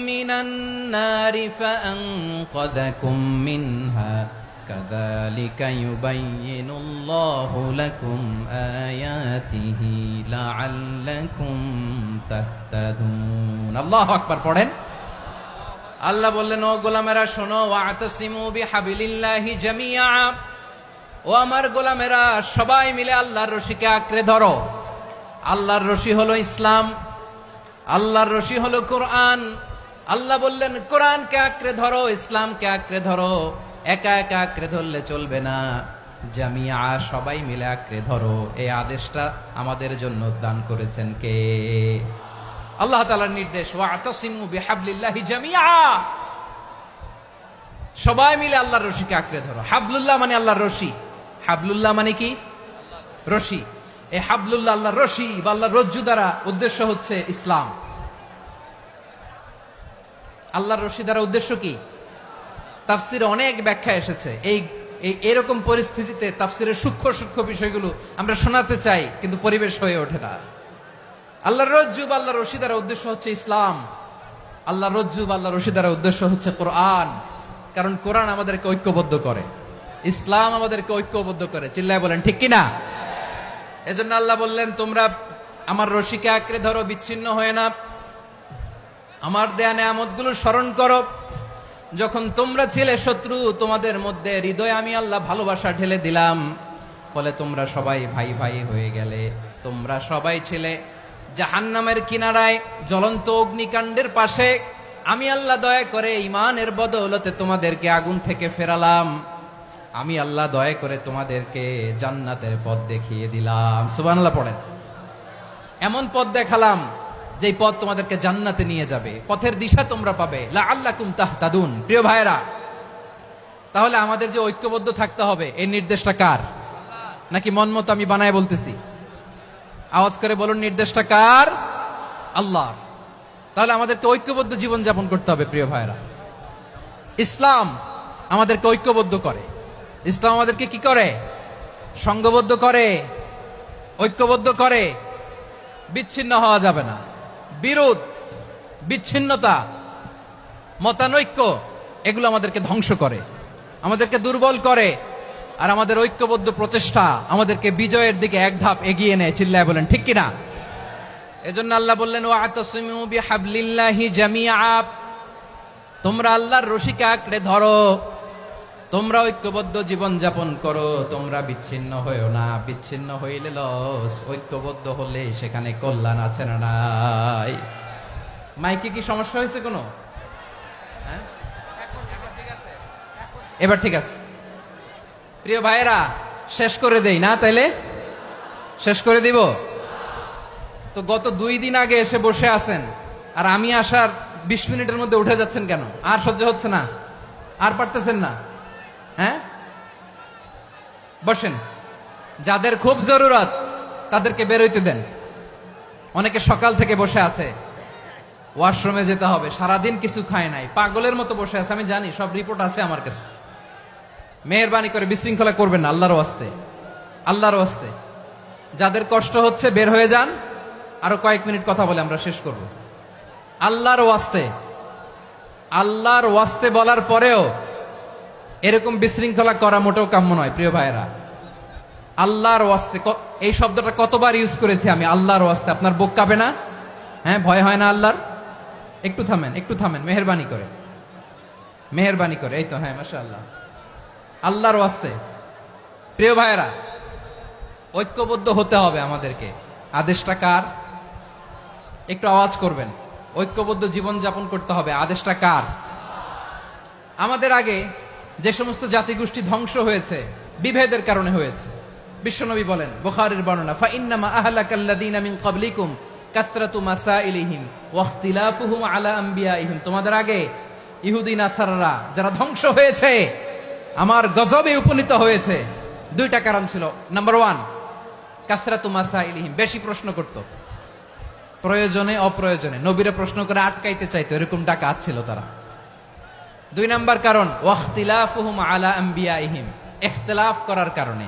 من النار فأنقذكم منها كذلك يبين الله لكم آياته لعلكم تهتدون الله أكبر পড়েন আল্লাহ বললেন ও গোলামেরা শোনো ওয়াতাসিমু বিহাবিলিল্লাহি জামিআ ও আমার গোলামেরা সবাই মিলে আল্লাহর রশিকে আঁকড়ে ধরো আল্লাহর রশি হলো ইসলাম আল্লাহর রশি হলো কোরআন আল্লাহ বললেন কোরআনকে আঁকড়ে ধরো ইসলামকে আঁকড়ে ধরো একা একা আঁকড়ে ধরলে চলবে না জামিয়া সবাই মিলে আঁকড়ে ধরো এই আদেশটা আমাদের জন্য দান করেছেন কে আল্লাহ তাআলার নির্দেশ ওয়াতাসিমু বিহাবলিল্লাহি জামিআ সবাই মিলে আল্লাহর রশিকে আঁকড়ে ধরো হাবলুল্লাহ মানে আল্লাহর রশি হাবলুল্লাহ মানে কি রশি এই হাবলুল্লাহ আল্লাহর রশি বা আল্লাহর রজ্জু দ্বারা উদ্দেশ্য হচ্ছে ইসলাম আল্লাহর রশি দ্বারা উদ্দেশ্য কি তাফসিরে অনেক ব্যাখ্যা এসেছে এই এরকম পরিস্থিতিতে তাফসিরের সূক্ষ্ম সূক্ষ্ম বিষয়গুলো আমরা শোনাতে চাই কিন্তু পরিবেশ হয়ে ওঠে না আল্লাহর রজ্জু বা আল্লাহর রশি দ্বারা উদ্দেশ্য হচ্ছে ইসলাম আল্লাহর রজ্জু বা আল্লাহর রশি দ্বারা উদ্দেশ্য হচ্ছে কোরআন কারণ কোরআন আমাদেরকে ঐক্যবদ্ধ করে ইসলাম আমাদেরকে ঐক্যবদ্ধ করে চিল্লায় বলেন ঠিক কিনা এজন্য আল্লাহ বললেন তোমরা আমার রশিকে আঁকড়ে ধরো বিচ্ছিন্ন হয়ে না আমার দেয়া নেয়ামতগুলো স্মরণ করো যখন তোমরা ছিলে শত্রু তোমাদের মধ্যে হৃদয়ে আমি আল্লাহ ভালোবাসা ঢেলে দিলাম ফলে তোমরা সবাই ভাই ভাই হয়ে গেলে তোমরা সবাই ছিলে জাহান্নামের কিনারায় জ্বলন্ত অগ্নিকাণ্ডের পাশে আমি আল্লাহ দয়া করে ঈমানের বদৌলতে তোমাদেরকে আগুন থেকে ফেরালাম আমি আল্লাহ দয়া করে তোমাদেরকে জান্নাতের পথ দেখিয়ে দিলাম সুবহানাল্লাহ পড়েন এমন পথ দেখালাম যেই পথ তোমাদেরকে জান্নাতে নিয়ে যাবে পথের দিশা তোমরা পাবে লাআল্লাকুম তাহতাদুন প্রিয় ভাইরা তাহলে আমাদের যে ঐক্যবদ্ধ থাকতে হবে এই নির্দেশটা কার নাকি মন মতো আমি বানায় বলতেছি আওয়াজ করে বলুন নির্দেশটা কার আল্লাহর তাহলে আমাদেরকে ঐক্যবদ্ধ জীবন যাপন করতে হবে প্রিয় ভাইরা ইসলাম আমাদেরকে ঐক্যবদ্ধ করে ইসলাম আমাদেরকে কি করে সংঘবদ্ধ করে ঐক্যবদ্ধ করে বিচ্ছিন্ন হওয়া যাবে না বিরোধ বিচ্ছিন্নতা মতানৈক্য এগুলো আমাদেরকে ধ্বংস করে আমাদেরকে দুর্বল করে আর আমাদের ঐক্যবদ্ধ প্রচেষ্টা আমাদেরকে বিজয়ের দিকে এক ধাপ এগিয়ে নেয় চিল্লায় বলেন ঠিক কিনা এজন্য আল্লাহ বললেন ওয়াতাসিমু বিহাবলিল্লাহি জামিআ তোমরা আল্লাহর রশিকে আঁকড়ে ধরো তোমরা ঐক্যবদ্ধ জীবন যাপন করো তোমরা বিচ্ছিন্ন হইও না বিচ্ছিন্ন হইলে লস ঐক্যবদ্ধ হলে সেখানে কল্যাণ আছে না নাই মাইকে কি সমস্যা হয়েছে কোনো হ্যাঁ এবার ঠিক আছে প্রিয় ভাইয়েরা শেষ করে দেই না তাইলে শেষ করে দিব তো গত 2 দিন আগে এসে বসে আছেন আর আমি আসার 20 মিনিটের মধ্যে উঠে যাচ্ছেন কেন আর সহ্য হচ্ছে না আর পারতেছেন না হ্যাঁ বসেন যাদের খুব জরুরত তাদেরকে বের হইতে দেন অনেকে সকাল থেকে বসে আছে ওয়াশরুমে যেতে হবে সারাদিন কিছু খায় নাই পাগলের মতো বসে আছে আমি জানি সব রিপোর্ট আছে আমার কাছে মেহেরবানি করে বিশৃঙ্খলা করবেন না আল্লাহর ওয়াস্তে আল্লাহর ওয়াস্তে যাদের কষ্ট হচ্ছে বের হয়ে যান আরো কয়েক মিনিট কথা বলে আমরা শেষ করব আল্লাহর ওয়াস্তে বলার পরেও এরকম বিশৃঙ্খলা করা মোটেও কাম্য নয় প্রিয় ভাইয়েরা আল্লাহর ওয়াস্তে এই শব্দটা কতবার ইউজ করেছি আমি আল্লাহর ওয়াস্তে আপনার বুক কাঁপে না হ্যাঁ ভয় হয় না আল্লাহর একটু থামেন মেহেরবানি করে এই তো হ্যাঁ মাশাআল্লাহ আল্লাহর ওয়াস্তে প্রিয় ভাইয়েরা ঐক্যবদ্ধ হতে হবে আমাদেরকে আদেশটা কার একটু আওয়াজ করবেন ঐক্যবদ্ধ জীবন যাপন করতে হবে আদেশটা কার আমাদের আগে যে সমস্ত জাতিগোষ্ঠী ধ্বংস হয়েছে বিভেদের কারণে হয়েছে বিশ্বনবী বলেন বুখারীর বর্ণনা ফা ইন্নামা আহলাকাল্লাযীনা মিন ক্বাবলিকুম কাসরাতু মাসাইলিহিম ওয়া ইখতিলাফুহুম আলা আমবিয়াইহিম তোমাদের আগে ইহুদি নাসারারা যারা ধ্বংস হয়েছে আমার গজবে উপনীত হয়েছে দুইটা কারণ ছিল নাম্বার 1 কাসরাতু মাসাইলিহিম, বেশি প্রশ্ন করত, প্রয়োজনে অপ্রয়োজনে নবীরা প্রশ্ন করে আটকাইতে চাইতো, এরকম ডাকাত ছিল তারা। 2 নাম্বার কারণ ওয়াখতিলাফুহুম আলা আম্বিয়াইহিম, ইখতিলাফ করার কারণে,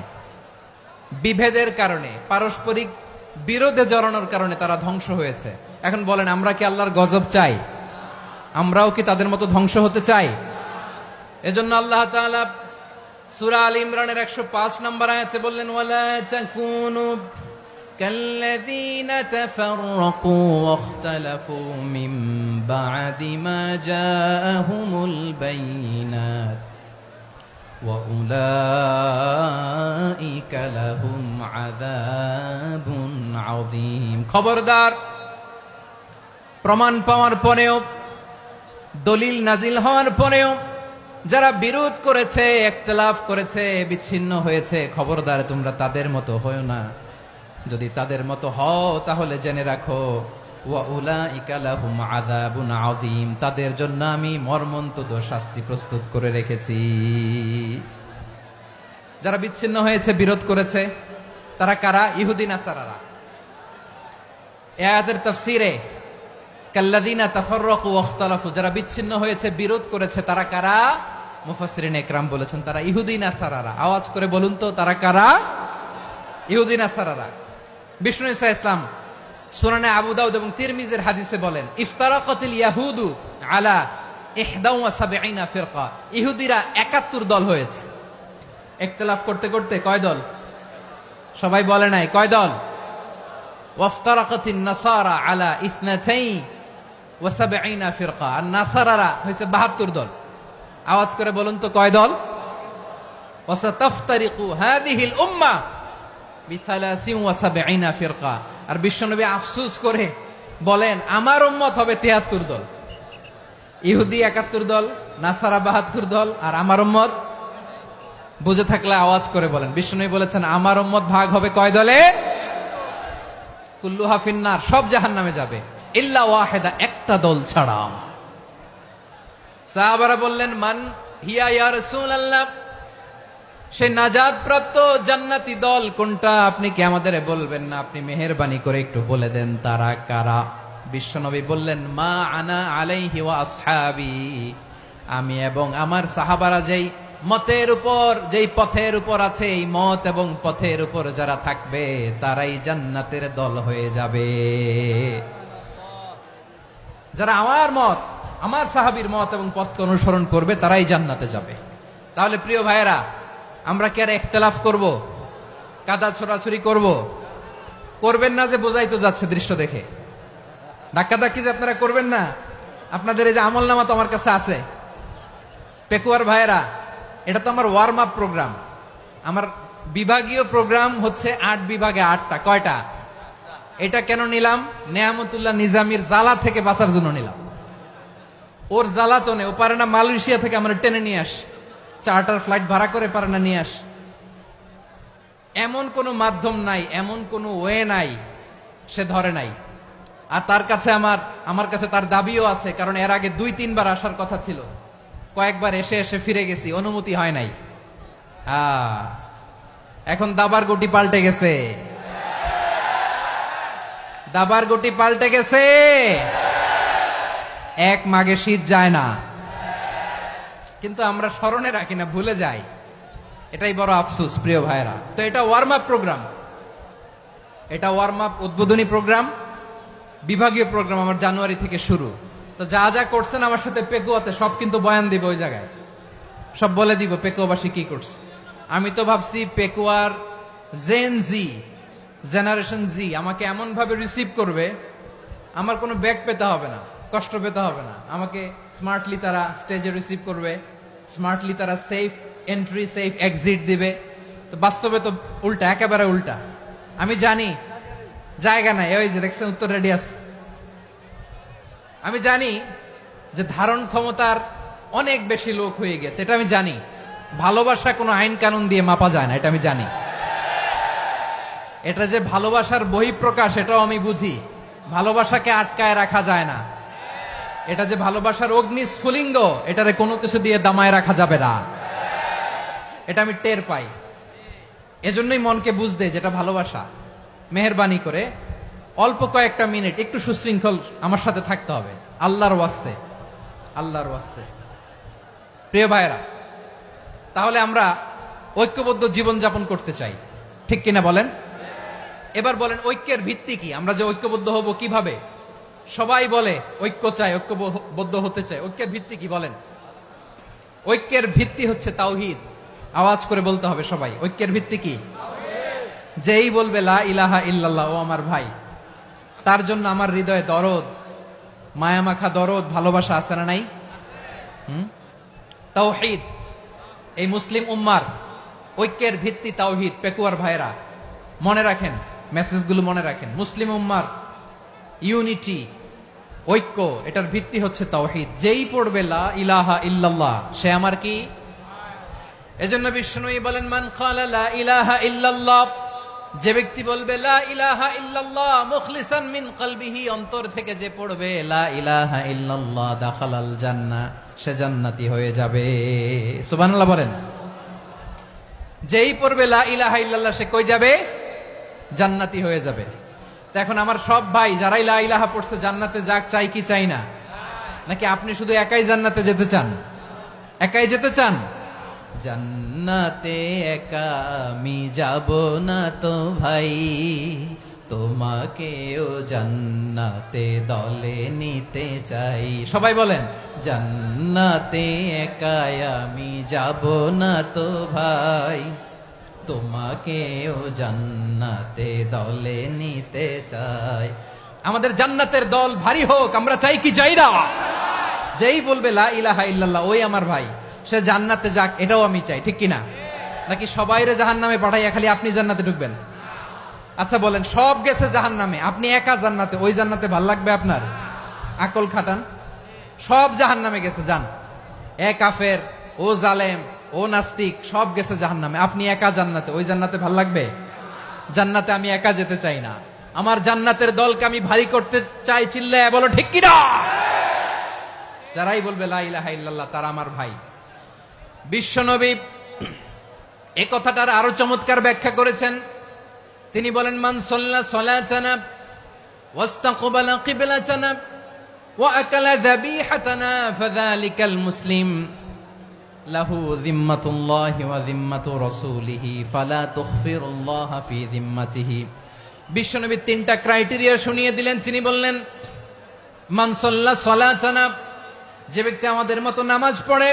বিভেদের কারণে, পারস্পরিক বিরোধে জড়ানোর কারণে তারা ধ্বংস হয়েছে। এখন বলেন, আমরা কি আল্লাহর গজব চাই? আমরাও কি তাদের মতো ধ্বংস হতে চাই? এজন্য আল্লাহ তাআলা সূরা আল ইমরানের 105 নম্বর আয়াতে বললেন, ওয়ালা তাকুনু কাল্লাযীনা তাফাররাকু ওয়াখতালাফু মিন বা'দি মা জাআহুমুল বাইয়িনাত ওয়া উলাইকা লাহুম আযাবুন আযীম। খবরদার, প্রমাণ পাওয়ার পরেও, দলিল নাজিল হওয়ার পরেও যারা বিরোধ করেছে, ইখতিলাফ করেছে, বিচ্ছিন্ন হয়েছে, খবরদার তোমরা তাদের মতো হয়ো না। যদি তাদের মতো হও তাহলে জেনে রাখো, ওয়া উলাইকা লাহুম আযাবুন আযীম, তাদের জন্য আমি মর্মন্তুদ শাস্তি প্রস্তুত করে রেখেছি। যারা বিচ্ছিন্ন হয়েছে, বিরোধ করেছে, তারা কারা? ইহুদি নাসারারা। এই আয়াতের তাফসীরে কাল্লাযীনা তাফাররাকু ওয়াখতালাফু, যারা বিচ্ছিন্ন হয়েছে, বিরোধ করেছে, তারা কারা? মুফাসসিরিন ইকরাম বলেছেন তারা ইহুদি নাসারারা। আওয়াজ করে বলুন তো, তারা কারা? ইহুদি নাসারারা। বিষ্ণু ঈসা ইসলাম সুনানে আবু দাউদ এবং তিরমিজির হাদিসে বলেন, ইফতারাকাতিল ইয়াহুদু আলা 71 ফিরকা, ইহুদিরা 71 দল হয়েছে। ইখতিলাফ করতে করতে কয় দল? সবাই বলে নাই, কয় দল? ওয়াফতারাকাতিন নাসারা আলা 72 ফিরকা, আর নাসারারা হয়েছে 72 দল। আওয়াজ করে বলুন তো, কয় দল? ওয়াসাতাফতারিকু হাযিহিল উম্মাহ বি73 ফিরকা। আর বিশ্বনবী আফসোস করে বলেন, আমার উম্মত হবে 73 দল। ইহুদি 71 দল, নাসারা 72 দল, আর আমার উম্মত, বুঝে থাকলে আওয়াজ করে বলেন। বিশ্বনবী বলেছেন, আমার উম্মত ভাগ হবে কয় দলে? কুল্লুহা ফিন্নার, সব জাহান্নামে যাবে, ইল্লা ওয়াহিদা, একটা দল ছাড়া। সাহাবারা বললেন, মান হিয়া ইয়া রাসূলুল্লাহ, সে নাজাত প্রাপ্ত জান্নাতি দল কোনটা? আপনি কি আমাদের বলবেন না? আপনি মেহেরবানি করে একটু বলে দেন তারা কারা। বিশ্বনবী বললেন, মা আনা আলাইহি ওয়া আসহাবি, আমি এবং আমার সাহাবারা যেই মতের উপর, যেই পথের উপর আছে, এই মত এবং পথের উপর যারা থাকবে তারাই জান্নাতের দল হয়ে যাবে। যারা আমার মত, আমার সাহাবীর মত এবং পথকে অনুসরণ করবে তারাই জান্নাতে যাবে। তাহলে প্রিয় ভাইয়েরা, আমরা কি আর ইখতিলাফ করব? কাদা ছোড়াছুরি করব? করবেন না যে বোঝাই তো যাচ্ছে দৃশ্য দেখে। ধাক্কাধাক্কি যে আপনারা করবেন না। আপনাদের এই যে আমলনামা তো আমার কাছে আছে। পেকুয়ার ভাইয়েরা, এটা তো আমার ওয়ার্ম আপ প্রোগ্রাম। আমার বিভাগীয় প্রোগ্রাম হচ্ছে 8 বিভাগে 8টা। কয়টা? এটা কেন নিলাম? নেয়ামতুল্লাহ নিজামীর জ্বালা থেকে বাঁচার জন্য নিলাম। ওর জ্বালাতনে ও পারে না মালয়েশিয়া থেকে আমরা টেনে নিয়ে আস, চার্টার ফ্লাইট ভাড়া করে পারে না নিয়ে আস। এমন কোনো মাধ্যম নাই, এমন কোনো ওয়ে নাই সে ধরে নাই। আর তার কাছে আমার কাছে তার দাবিও আছে, কারণ এর আগে 2-3 বার আসার কথা ছিল। কয়েকবার এসে এসে ফিরে গেছি, অনুমতি হয় নাই। এখন দাবার গুটি পাল্টে গেছে, দাবার গুটি পাল্টে গেছে। এক মাঘে শীত যায় না, কিন্তু আমরা স্মরণে রাখি না, ভুলে যাই। এটাই বড় আফসোস প্রিয় ভাইরা। তো এটা ওয়ার্ম আপ প্রোগ্রাম, এটা ওয়ার্ম আপ উদ্বোধনী প্রোগ্রাম, বিভাগীয় প্রোগ্রাম আমার জানুয়ারি থেকে শুরু। তো যা যা করছেন আমার সাথে পেকুয়াতে সব কিন্তু বয়ান দিব, ওই জায়গায় সব বলে দিব পেকুয়াবাসী কি করছে। আমি তো ভাবছি পেকুয়ার জেনারেশন জি আমাকে এমন ভাবে রিসিভ করবে, আমার কোনো ব্যাগ পেতে হবে না, কষ্ট পেতে হবে না। আমাকে স্মার্টলি তারা স্টেজে রিসিভ করবে, স্মার্টলি তারা সেফ এন্ট্রি সেফ এক্সিট দিবে। তো বাস্তবে তো উল্টা, একেবারে উল্টা। আমি জানি জায়গা নাই, ওই যে দেখছেন উত্তর রেডিয়াস। আমি জানি যে ধারণ ক্ষমতার অনেক বেশি লোক হয়ে গেছে, এটা আমি জানি। ভালোবাসা কোনো আইন কানুন দিয়ে মাপা যায় না, এটা আমি জানি। এটা যে ভালোবাসার বহিঃপ্রকাশ, এটাও আমি বুঝি। ভালোবাসাকে আটকায় রাখা যায় না। এটা যে ভালোবাসার অগ্নি স্ফুলিঙ্গ, এটারে কোনো কিছু দিয়ে দামায় রাখা যাবে না, এটা আমি টের পাই। এজন্যই মনকে বুঝতে যেটা ভালোবাসা। মেহেরবানি করে অল্প কয়েকটা মিনিট একটু সুশৃঙ্খল আমার সাথে থাকতে হবে, আল্লাহর ওয়াস্তে, আল্লাহর ওয়াস্তে। প্রিয় ভাইরা, তাহলে আমরা ঐক্যবদ্ধ জীবন যাপন করতে চাই, ঠিক কিনা বলেন? এবার বলেন ঐক্যের ভিত্তি কি? আমরা যে ঐক্যবদ্ধ হব কিভাবে? সবাই বলে ঐক্য চাই, ঐক্যবদ্ধ হতে চাই। ঐক্যের ভিত্তি কি বলেন? ঐক্যের ভিত্তি হচ্ছে তাওহীদ। আওয়াজ করে বলতে হবে সবাই, ঐক্যের ভিত্তি কি? যেই বলবে লা ইলাহা ইল্লাল্লাহ, ও আমার ভাই, তার জন্য আমার হৃদয়ে দরদ, মায়ামাখা দরদ, ভালোবাসা আছে না নাই? তাওহীদ। এই মুসলিম উম্মার ঐক্যের ভিত্তি তাওহীদ। পেকুয়ার ভাইরা মনে রাখেন, মেসেজগুলো মনে রাখেন। মুসলিম উম্মার ইউনিটি, ঐক্য, এটার ভিত্তি হচ্ছে তাওহীদ। যেই পড়বে লা ইলাহা ইল্লাল্লাহ, সে আমার কি? এজন্য বিষ্ণুই বলেন, মান ক্বালা লা ইলাহা ইল্লাল্লাহ, যে ব্যক্তি বলবে লা ইলাহা ইল্লাল্লাহ মুখলিসান মিন কলবিহি, অন্তর থেকে যে পড়বে লা ইলাহা ইল্লাল্লাহ, দাখালাল জান্নাহ, সে জান্নাতি হয়ে যাবে। সুবহানাল্লাহ বলেন। যেই পড়বে লা ইলাহা ইল্লাল্লাহ, সে কই যাবে? জান্নাতি হয়ে যাবে। তো এখন আমার সব ভাই যারাই লা ইলাহা পড়ছে জান্নাতে যাক, চাই কি চাই না? নাকি আপনি শুধু একাই জান্নাতে যেতে চান? একাই যেতে চান? জান্নাতে একা আমি যাব না তো ভাই, তোমাকেও জান্নাতে দলে নিতে চাই। সবাই বলেন, জান্নাতে একা আমি যাব না তো ভাই, তোমাকেও জান্নাতে দলে নিতে চাই। আমাদের জান্নাতের দল ভারী হোক, আমরা চাই কি চাই না? যেই বলবে লা ইলাহা ইল্লাল্লাহ, ওই আমার ভাই, সে জান্নাতে যাক, এটাও আমি চাই, ঠিক কিনা? নাকি সবাইরে জাহান্নামে পাঠাইয়া খালি আপনি জান্নাতে ঢুকবেন? আচ্ছা বলেন, সব গেছে জাহান্নামে, আপনি একা জান্নাতে, ওই জান্নাতে ভাল লাগবে আপনার? আকল খাটান। সব জাহান্নামে গেছে, যান। এ কাফের, ও জালেম, ও নাস্তিক, সব গেছে জাহান্নামে, আপনি একা জান্নাতে, ওই জান্নাতে ভাল লাগবে? জান্নাতে আমি একা যেতে চাই না, আমার জান্নাতের দলকে আমি ভারী করতে চাই। চিল্লায় বলো ঠিক কিনা? যারাই বলবে লা ইলাহা ইল্লাল্লাহ, তারা আমার ভাই। বিশ্বনবী এই কথাটার আরো চমৎকার ব্যাখ্যা করেছেন। তিনি বলেন, মান সাল্লা সালাতানা ওয়াস্তাকবালা কিবলাতানা ওয়া আকালা যাবিহাতানা ফাযালিকাল মুসলিম লাহু যিম্মাতুল্লাহি ওয়া যিম্মাতু রাসূলিহি ফালা তুখফিরুল্লাহা ফি যিম্মাতিহি। বিশ্বনবী তিনটা ক্রাইটেরিয়া শুনিয়ে দিলেন। তিনি বললেন, মান সাল্লা সালাতানা, যে ব্যক্তি আমাদের মতো নামাজ পড়ে,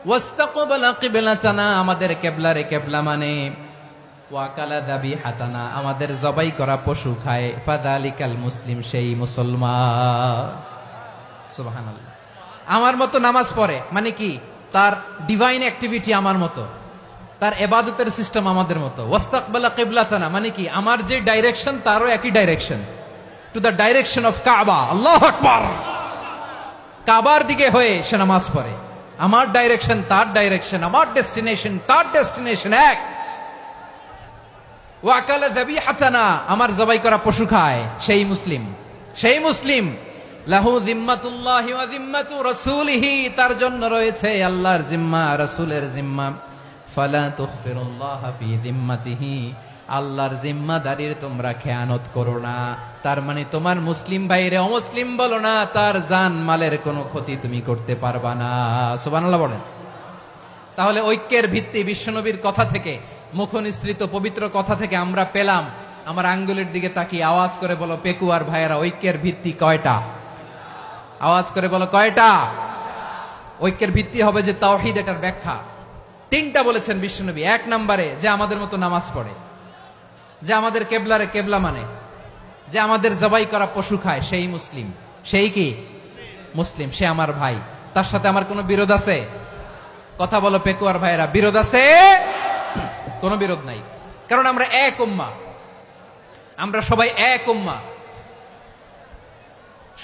ওয়াস্তাকবালা কিবলাতানা, আমাদের কিবলারে কিবলা মানে, ওয়া আকালা যাবিহাতানা, আমাদের জবাই করা পশু খায়, ফাযালিকাল মুসলিম, সেই মুসলমান। সুবহানাল্লাহ। আমার মতো নামাজ পড়ে মানে কি? তার ডিভাইন অ্যাক্টিভিটি আমার মতো, তার ইবাদতের সিস্টেম আমাদের মতো। ওয়াস্তাকবালা কিবলাতানা মানে কি? আমার যে ডাইরেকশন, তারও একই direction, to the direction of কাবা। আল্লাহু আকবার। কাবার দিকে হয়ে সে নামাজ পড়ে। আমার ডাইরেকশন, তার ডাইরেকশন, আমার ডেস্টিনেশন, তার ডেস্টিনেশন এক। ওয়া আকালা যাবিহাতানা, আমার জবাই করা পশু খায়, সেই মুসলিম। সেই মুসলিম। লাহু যিম্মাতুল্লাহি ওয়া যিম্মাতু রাসূলিহি, তার জন্য রয়েছে আল্লাহর জিম্মা, রাসূলের জিম্মা। ফালা তুখফিরুল্লাহা ফি যিম্মাতিহি, আল্লাহর জিম্মাদারির তোমরা খেয়ানত করো না। তার মানে তোমার মুসলিম ভাইরে অমুসলিম বলো না, তার জান মালের কোনো ক্ষতি তুমি করতে পারবা না। সুবহানাল্লাহ বলেন। তাহলে ঐক্যের ভিত্তি বিশ্বনবীর কথা থেকে, মুখনিসৃত পবিত্র কথা থেকে আমরা পেলাম। আমার আঙ্গুলের দিকে তাকিয়ে আওয়াজ করে বলো পেকুয়ার ভাইয়েরা, ঐক্যের ভিত্তি কয়টা? আওয়াজ করে বলো কয়টা? ঐক্যের ভিত্তি হবে যে তাওহীদ, এটার ব্যাখ্যা তিনটা বলেছেন বিশ্বনবী। এক নম্বরে, যে আমাদের মতো নামাজ পড়ে, যে আমাদের কেবলারে কেবলা মানে, যে আমাদের জবাই করা পশু খায়, সেই মুসলিম। সেই কি? মুসলিম। সে আমার ভাই। তার সাথে আমার কোনো বিরোধ আছে? কথা বলো পেকুয়ার ভাইয়েরা, বিরোধ আছে? কোনো বিরোধ নাই, কারণ আমরা এক উম্মা, আমরা সবাই এক উম্মা।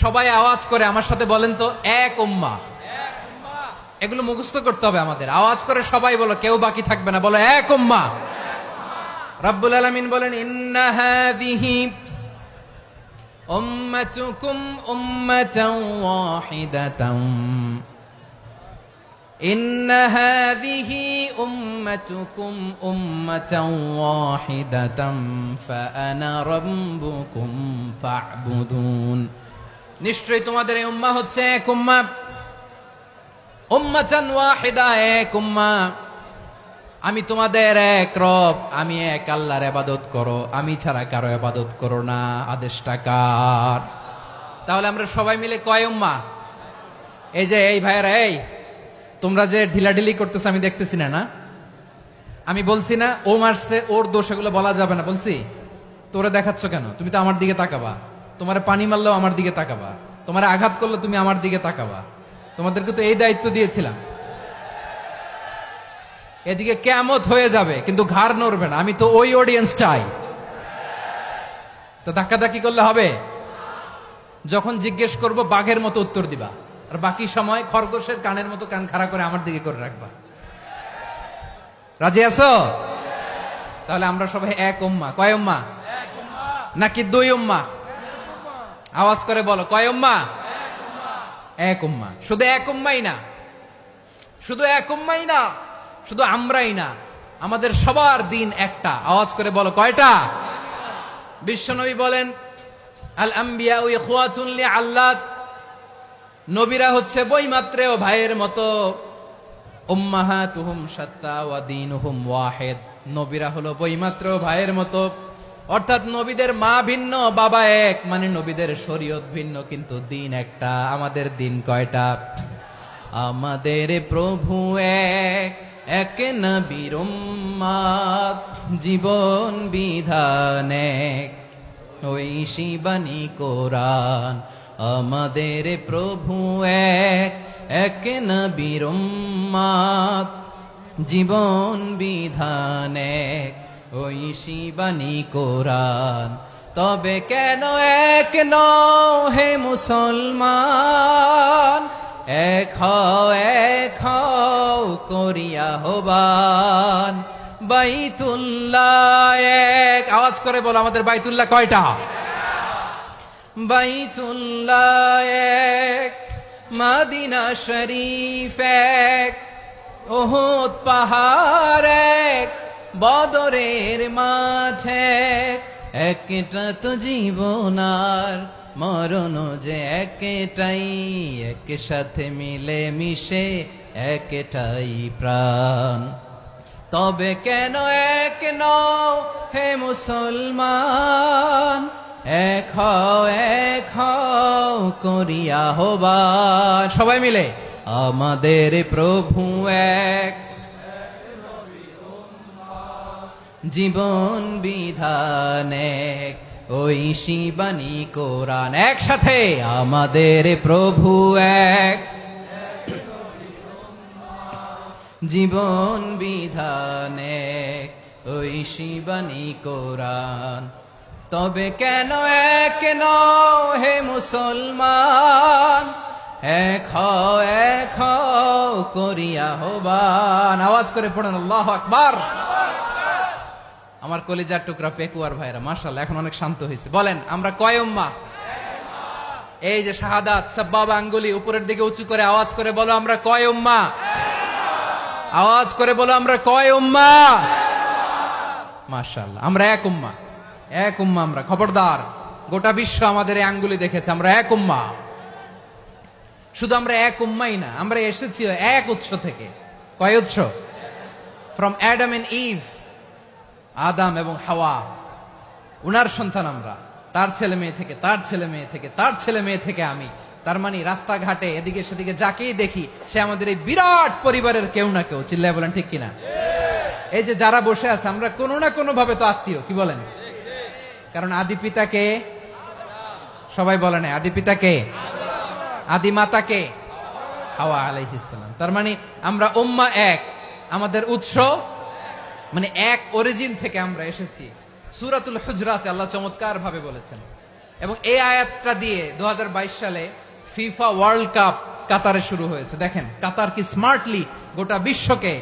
সবাই আওয়াজ করে আমার সাথে বলেন তো, এক উম্মা। এগুলো মুখস্থ করতে হবে আমাদের। আওয়াজ করে সবাই বলো, কেউ বাকি থাকবে না, বলো এক উম্মা। রব্বুল আলামিন বলেন, ইন্না হাযিহি উম্মাতুকুম উম্মাতান ওয়াহিদাতান ইন্না হাযিহি উম্মাতুকুম উম্মাতান ওয়াহিদাতাম ফাআনা রাব্বুকুম ফা'বুদুন। নিশ্চয়ই তোমাদের এই উম্মাহ হচ্ছে এক উম্মাহ, উম্মাতান ওয়াহিদা, এক উম্মাহ। আমি তোমাদের এক রব, আমি এক আল্লাহর ইবাদত করো, আমি ছাড়া কারো ইবাদত করো না। আদেশটা কার? তাহলে আমরা সবাই মিলে কয় উম্মাহ? এই যে এই ভাইয়েরা, এই তোমরা যে ঢিলাঢিলি করতেছো আমি দেখতেছি না। আমি বলছি না ও মারছে, ওর দোষ, এগুলো বলা যাবে না বলছি? তোরে দেখাচ্ছ কেন? তুমি তো আমার দিকে তাকাবা। তোমারে পানি মারলেও আমার দিকে তাকাবা, তোমারে আঘাত করলে তুমি আমার দিকে তাকাবা। তোমাদেরকে তো এই দায়িত্ব দিয়েছিলাম। এদিকে কিয়ামত হয়ে যাবে কিন্তু ঘাড় নড়বে না। আমি তো ওই অডিয়েন্স চাই। তো ধাক্কাধাক্কি করলে হবে? যখন জিজ্ঞেস করব বাঘের মতো উত্তর দিবা, আর বাকি সময় খরগোশের কানের মতো কান খাড়া করে আমার দিকে করে রাখবা। রাজি আছো? তাহলে আমরা সবাই এক উম্মাহ। কয় উম্মাহ? নাকি দুই উম্মাহ? আওয়াজ করে বলো, কয় উম্মাহ? এক উম্মাহ। শুধু এক উম্মাই না, শুধু এক উম্মাই না, শুধু আমরাই না, আমাদের সবার দিন একটা। আওয়াজ করে বলো, কয়টা? বিশ্বনবী বলেন, আল আম্বিয়া ইখওয়াতুন লিআল্লাত, নবীরা হচ্ছে বৈমাত্রেয় ভাইয়ের মতো। উম্মাহাতুহুম শাত্তা ওয়া দীনুহুম ওয়াহিদ, নবীরা হলো বৈমাত্রেয় ভাইয়ের মতো। অর্থাৎ নবীদের মা ভিন্ন, বাবা এক, মানে নবীদের শরীয়ত ভিন্ন, কিন্তু দিন একটা। আমাদের দিন কয়টা? আমাদের প্রভু এক, এক নবীর উম্মাত, জীবন বিধান এক, ওই শিবানী কোরআন। আমাদের প্রভু এক, এক নবীর উম্মাত, জীবন বিধান এক, ওই শিবানী কোরআন। তবে কেন এক নও হে মুসলমান? এক হও করিয়া হবান। বাইতুল্লাহ এক, আওয়াজ করে বলো, আমাদের বাইতুল্লাহ কয়টা? বাইতুল্লাহ এক, মদিনা শরীফ এক, উহুদ পাহাড় এক, বদরের মাঠে একটা তো জীবন আর মরণ যে একটাই, একসাথে মিলে মিশে একটাই প্রাণ। তবে কেন এক নও হে মুসলমান? এক হও করিয়া হবান। সবাই মিলে, আমাদের প্রভু এক, জীবন বিধান এক, ওই শিবানী কোরআন। একসাথে, আমাদের প্রভু এক, জীবন বিধান এক, ওই শিবানী কোরআন। তবে কেন এক নও হে মুসলমান? এক হও করিয়া হবান। আওয়াজ করে পড়েন আল্লাহু আকবার। আমার কলিজার টুকরা পেকুয়ার ভাইরা মাশাআল্লাহ এখন অনেক শান্ত হয়েছে। বলেন, আমরা কয় উম্মাহ? এই যে শাহাদাত সাব্বাবা আঙ্গুলি উপরের দিকে উঁচু করে আওয়াজ করে বলো, আমরা কয় উম্মাহ? আওয়াজ করে বলো, আমরা কয় উম্মাহ? মাশাআল্লাহ, আমরা এক উম্মাহ। এক উম্মাহ আমরা। খবরদার, গোটা বিশ্ব আমাদের এই আঙ্গুলি দেখেছে, আমরা এক উম্মাহ। শুধু আমরা এক উম্মাই না, আমরা এসেছি এক উৎস থেকে। কয় উৎস? ফ্রম অ্যাডাম এন্ড ইভ, আদম এবং হাওয়া, উনার সন্তান আমরা। তার ছেলে মেয়ে থেকে, তার ছেলে মেয়ে থেকে, তার ছেলে মেয়ে থেকে আমি। তার মানে রাস্তাঘাটে এদিকে সেদিকে যাকেই দেখি সে আমাদের এই বিরাট পরিবারের কেউ না কেউ। চিল্লায় বলেন ঠিক কিনা? এই যে যারা বসে আছে, আমরা কোনো না কোনো ভাবে তো আত্মীয়। কি বলেন? কারণ আদি পিতাকে সবাই বলে না, আদি পিতাকে, আদি মাতাকে হাওয়া আলাইহিস সালাম। তার মানে আমরা উম্মাহ এক, আমাদের উৎস মানে এক অরিজিন থেকে আমরা এসেছি। সূরাতুল হুজরাতে আল্লাহ চমৎকার ভাবে বলেছেন, এবং এই আয়াতটা দিয়ে 2022 সালে ফিফা ওয়ার্ল্ড কাপ কাতারে শুরু হয়েছে। দেখেন কাতার কি স্মার্টলি গোটা বিশ্বকে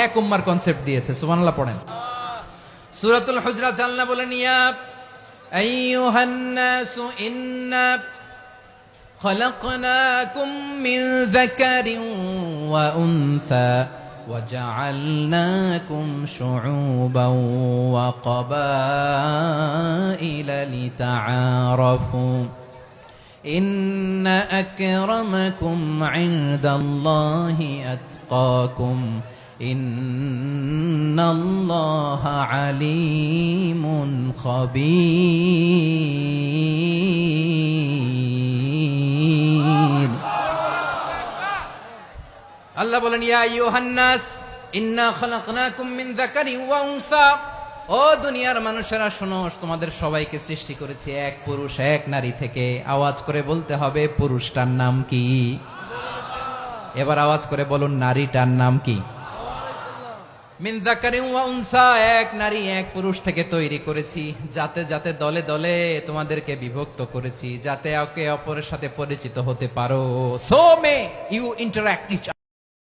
এক উম্মার কনসেপ্ট দিয়েছে। সুবহানাল্লাহ পড়েন। সূরাতুল হুজরাত আল্লাহ বলেন, ইয়া আইয়ুহান নাসু ইন্না خلقناكم من ذكر وأنثى وجعلناكم شعوبا وقبائل لتعارفوا إن أكرمكم عند الله أتقاكم إن الله عليم خبير আল্লাহ বলেন ইয়া আইয়ুহান নাস ইন্না খালাকনাকুম মিন যাকারিন ওয়া উনসা ও দুনিয়ার মানুষেরা শোনো তোমাদের সবাইকে সৃষ্টি করেছি এক পুরুষ এক নারী থেকে আওয়াজ করে বলতে হবে পুরুষটার নাম কি এবার আওয়াজ করে বলুন নারীটার নাম কি মিন যাকারিন ওয়া উনসা এক নারী এক পুরুষ থেকে তৈরি করেছি যাতে যাতে দলে দলে তোমাদেরকে বিভক্ত করেছি যাতে একে অপরের সাথে পরিচিত হতে পারো so may you interact each